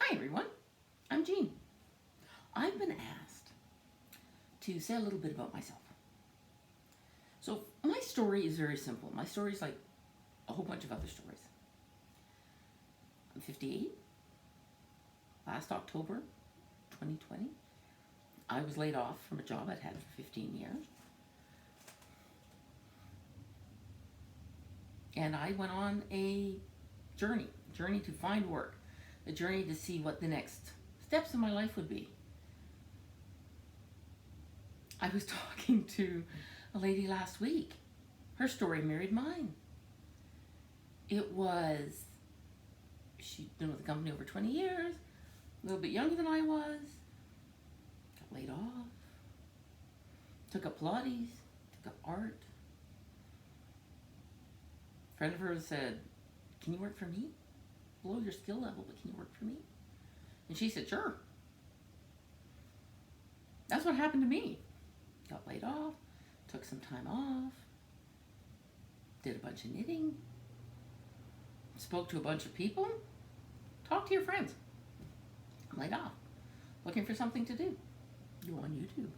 Hi everyone, I'm Jean. I've been asked to say a little bit about myself. So my story is very simple. My story is like a whole bunch of other stories. I'm 58. Last October 2020, I was laid off from a job I'd had for 15 years. And I went on a journey to find work, a journey to see what the next steps in my life would be. I was talking to a lady last week. Her story mirrored mine. She'd been with the company over 20 years, a little bit younger than I was, got laid off, took up Pilates, took up art. A friend of hers said, "Can you work for me? Below your skill level, but can you work for me?" And she said, "Sure." That's what happened to me. Got laid off, took some time off, did a bunch of knitting, spoke to a bunch of people. Talk to your friends. I'm laid off, looking for something to do. Go on YouTube.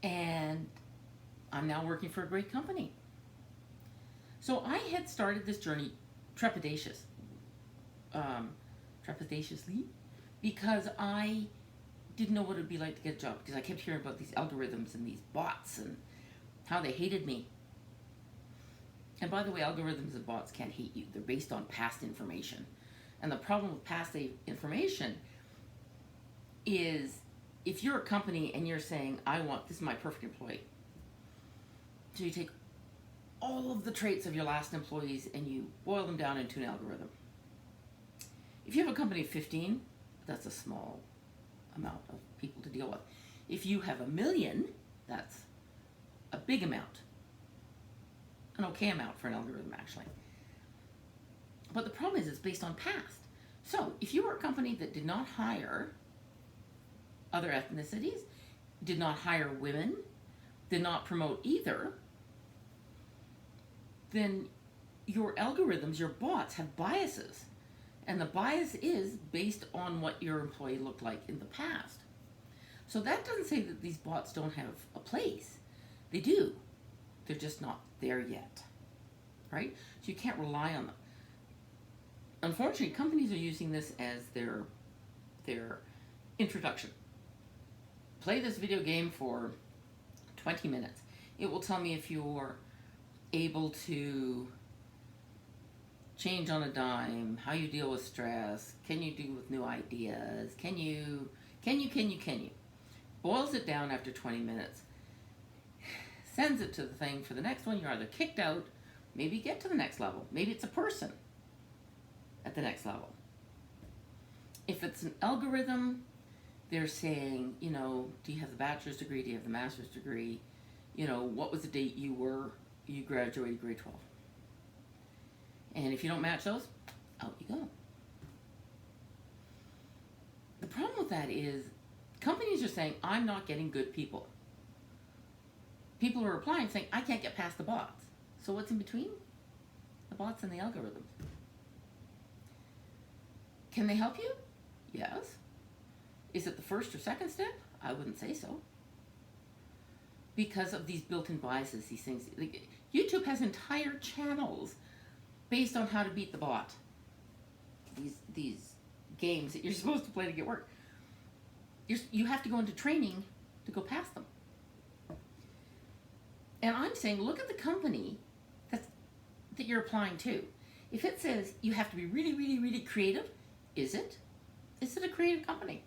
And I'm now working for a great company. So I had started this journey trepidatiously, because I didn't know what it would be like to get a job, because I kept hearing about these algorithms and these bots and how they hated me. And by the way, algorithms and bots can't hate you. They're based on past information. And the problem with past information is if you're a company and you're saying, this is my perfect employee. So you take all of the traits of your last employees and you boil them down into an algorithm. If you have a company of 15, that's a small amount of people to deal with. If you have 1 million, that's a big amount. An okay amount for an algorithm, actually. But the problem is it's based on past. So if you were a company that did not hire other ethnicities, did not hire women, did not promote either, then your algorithms, your bots, have biases. And the bias is based on what your employee looked like in the past. So that doesn't say that these bots don't have a place. They do. They're just not there yet, right? So you can't rely on them. Unfortunately, companies are using this as their introduction. Play this video game for 20 minutes. It will tell me if you're able to change on a dime, how you deal with stress, can you deal with new ideas, can you. Boils it down after 20 minutes. Sends it to the thing for the next one. You're either kicked out, maybe get to the next level. Maybe it's a person at the next level. If it's an algorithm, they're saying, do you have the bachelor's degree? Do you have the master's degree? What was the date you graduated grade 12? And if you don't match those, out you go. The problem with that is companies are saying, I'm not getting good people. People are replying saying, I can't get past the bots. So what's in between? The bots and the algorithms. Can they help you? Yes. Is it the first or second step? I wouldn't say so. Because of these built-in biases, these things. Like, YouTube has entire channels based on how to beat the bot. These games that you're supposed to play to get work. You have to go into training to go past them. And I'm saying, look at the company that you're applying to. If it says you have to be really, really, really creative, is it? Is it a creative company?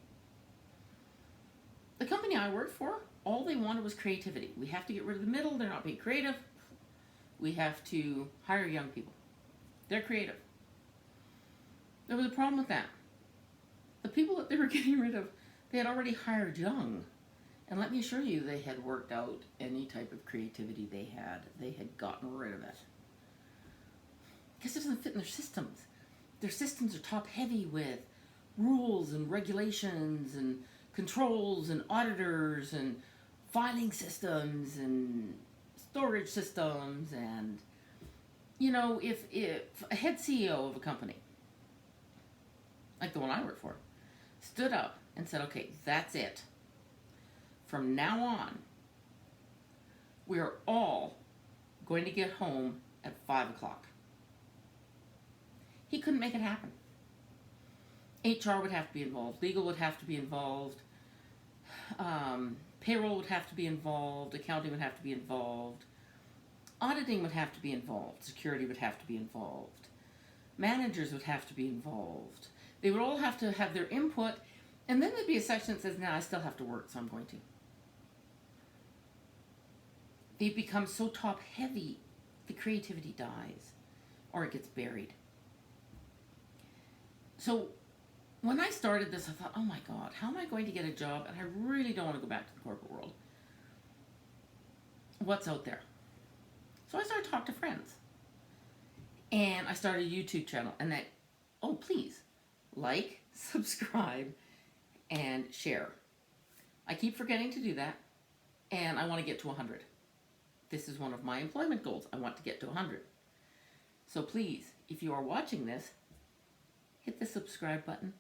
The company I worked for, all they wanted was creativity. We have to get rid of the middle. They're not being creative. We have to hire young people. They're creative. There was a problem with that. The people that they were getting rid of, they had already hired young. And let me assure you, they had worked out any type of creativity they had. They had gotten rid of it. Because it doesn't fit in their systems. Their systems are top heavy with rules and regulations and controls and auditors and filing systems and storage systems. And, if a head CEO of a company like the one I work for, stood up and said, okay, that's it. From now on, we are all going to get home at 5 o'clock. He couldn't make it happen. HR would have to be involved. Legal would have to be involved. Payroll would have to be involved. Accounting would have to be involved. Auditing would have to be involved. Security would have to be involved. Managers would have to be involved. They would all have to have their input. And then there'd be a section that says, I still have to work, so I'm going to. They become so top heavy, the creativity dies or it gets buried. So when I started this, I thought, oh my God, how am I going to get a job? And I really don't want to go back to the corporate world. What's out there? So I started to talk to friends. And I started a YouTube channel. And that, oh, please, like, subscribe, and share. I keep forgetting to do that. And I want to get to 100. This is one of my employment goals. I want to get to 100. So please, if you are watching this, hit the subscribe button.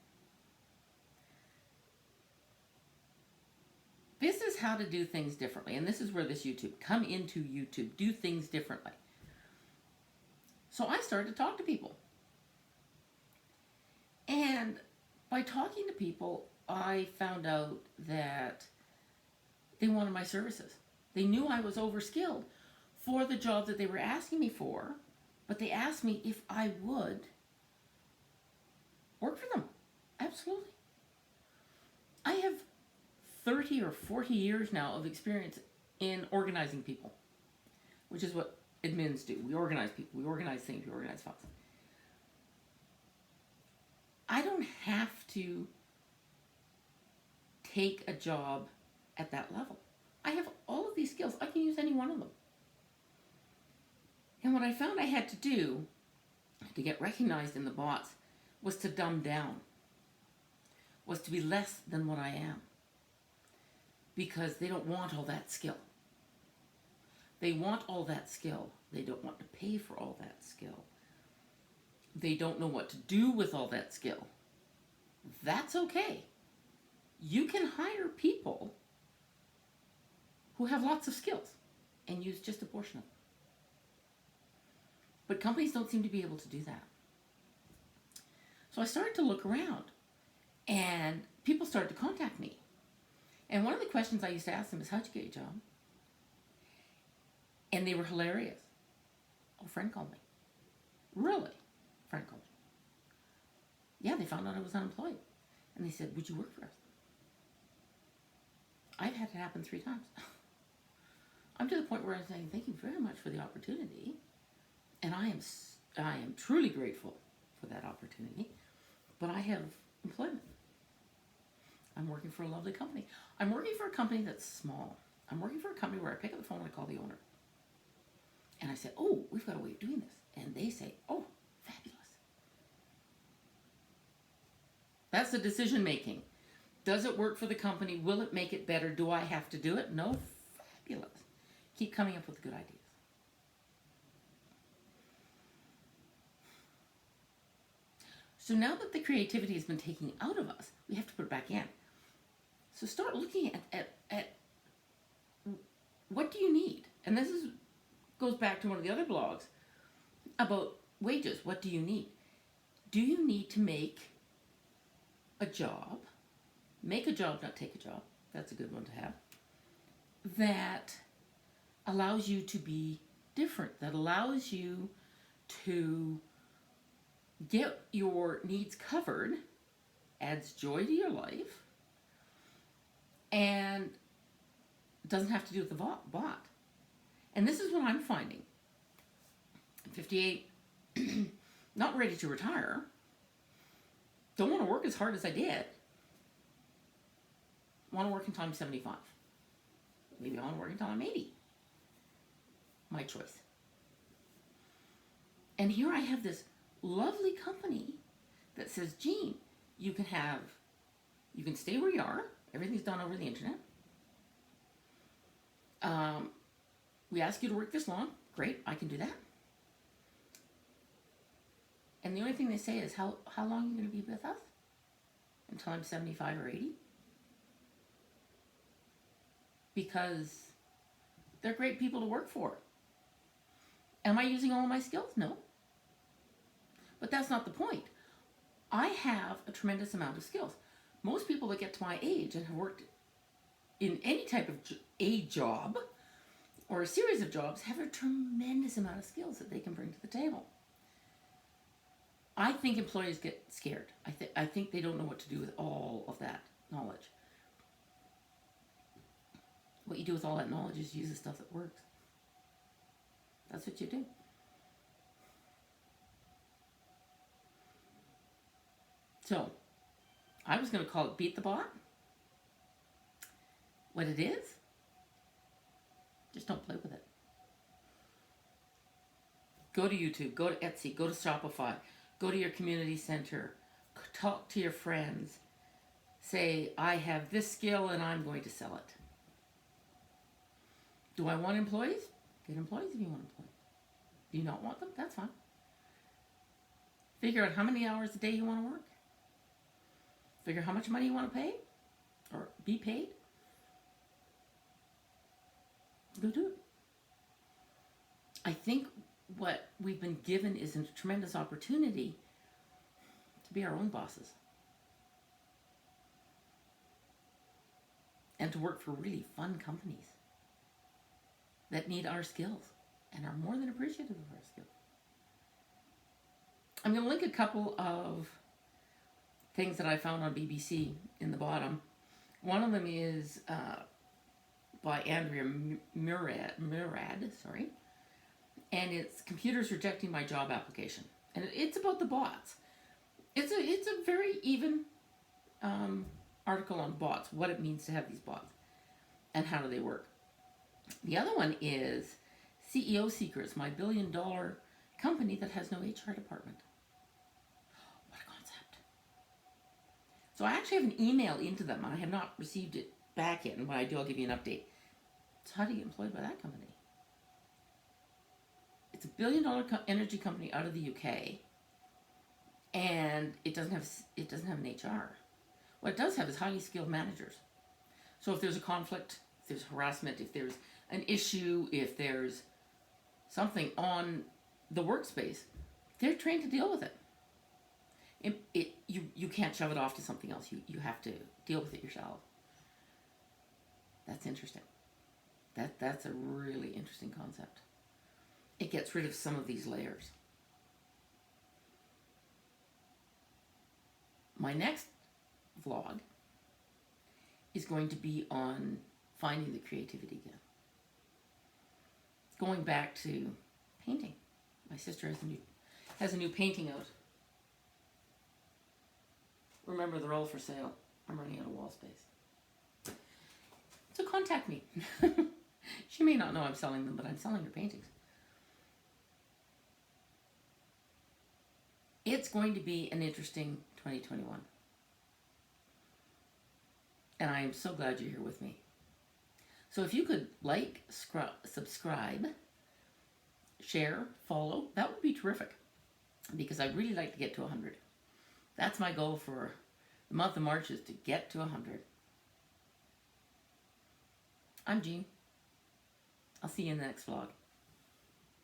This is how to do things differently. And this is where this YouTube, come into YouTube, do things differently. So I started to talk to people. And by talking to people, I found out that they wanted my services. They knew I was overskilled for the job that they were asking me for, but they asked me if I would work for them. Absolutely. I have 30 or 40 years now of experience in organizing people, which is what admins do. We organize people, we organize things, we organize files. I don't have to take a job at that level. I have all of these skills. I can use any one of them. And what I found I had to do to get recognized in the bots was to dumb down, was to be less than what I am. Because they don't want all that skill. They want all that skill. They don't want to pay for all that skill. They don't know what to do with all that skill. That's okay. You can hire people who have lots of skills and use just a portion of them. But companies don't seem to be able to do that. So I started to look around and people started to contact me. And one of the questions I used to ask them is, how'd you get your job? And they were hilarious. Oh, a friend called me. Really? A friend called me. Yeah, they found out I was unemployed. And they said, would you work for us? I've had it happen 3 times. I'm to the point where I'm saying, thank you very much for the opportunity. And I am truly grateful for that opportunity. But I have employment. I'm working for a lovely company. I'm working for a company that's small. I'm working for a company where I pick up the phone and I call the owner. And I say, oh, we've got a way of doing this. And they say, oh, fabulous. That's the decision making. Does it work for the company? Will it make it better? Do I have to do it? No, fabulous. Keep coming up with good ideas. So now that the creativity has been taken out of us, we have to put it back in. So start looking at what do you need? And this goes back to one of the other blogs about wages. What do you need? Do you need to make a job, not take a job, that's a good one to have, that allows you to be different, that allows you to get your needs covered, adds joy to your life, and doesn't have to do with the bot. And this is what I'm finding. I'm 58, not ready to retire, don't want to work as hard as I did, want to work until I'm 75. Maybe I want to work until I'm 80. My choice. And here I have this lovely company that says, Jean, you can stay where you are. Everything's done over the internet. We ask you to work this long. Great, I can do that. And the only thing they say is, how long are you going to be with us? until I'm 75 or 80. Because they're great people to work for. Am I using all of my skills? No. But that's not the point. I have a tremendous amount of skills. Most people that get to my age and have worked in any type of a job or a series of jobs have a tremendous amount of skills that they can bring to the table. I think employees get scared. I think they don't know what to do with all of that knowledge. What you do with all that knowledge is use the stuff that works. That's what you do. So, I was going to call it Beat the Bot. What it is, just don't play with it. Go to YouTube, go to Etsy, go to Shopify, go to your community center, talk to your friends, say, I have this skill and I'm going to sell it. Do I want employees? Get employees if you want employees. Do you not want them? That's fine. Figure out how many hours a day you want to work. Figure how much money you want to pay or be paid. Go do it. I think what we've been given is a tremendous opportunity to be our own bosses. And to work for really fun companies that need our skills and are more than appreciative of our skills. I'm going to link a couple of things that I found on BBC in the bottom. One of them is by Andrea Murad, and it's Computers Rejecting My Job Application. And it's about the bots. It's a very even article on bots, what it means to have these bots, and how do they work. The other one is CEO Secrets, my billion-dollar company that has no HR department. What a concept. So I actually have an email into them. I have not received it back yet, and when I do, I'll give you an update. So how do you get employed by that company? It's a billion-dollar energy company out of the UK, and it doesn't have an HR. What it does have is highly skilled managers. So if there's a conflict, if there's harassment, if there's an issue, if there's something on the workspace, they're trained to deal with it. You can't shove it off to something else. You have to deal with it yourself. That's interesting. That's a really interesting concept. It gets rid of some of these layers. My next vlog is going to be on finding the creativity again. Going back to painting. My sister has a new painting out. Remember, they're all for sale. I'm running out of wall space. So contact me. She may not know I'm selling them, but I'm selling her paintings. It's going to be an interesting 2021. And I am so glad you're here with me. So if you could like, subscribe, share, follow, that would be terrific. Because I'd really like to get to 100. That's my goal for the month of March, is to get to 100. I'm Jean. I'll see you in the next vlog.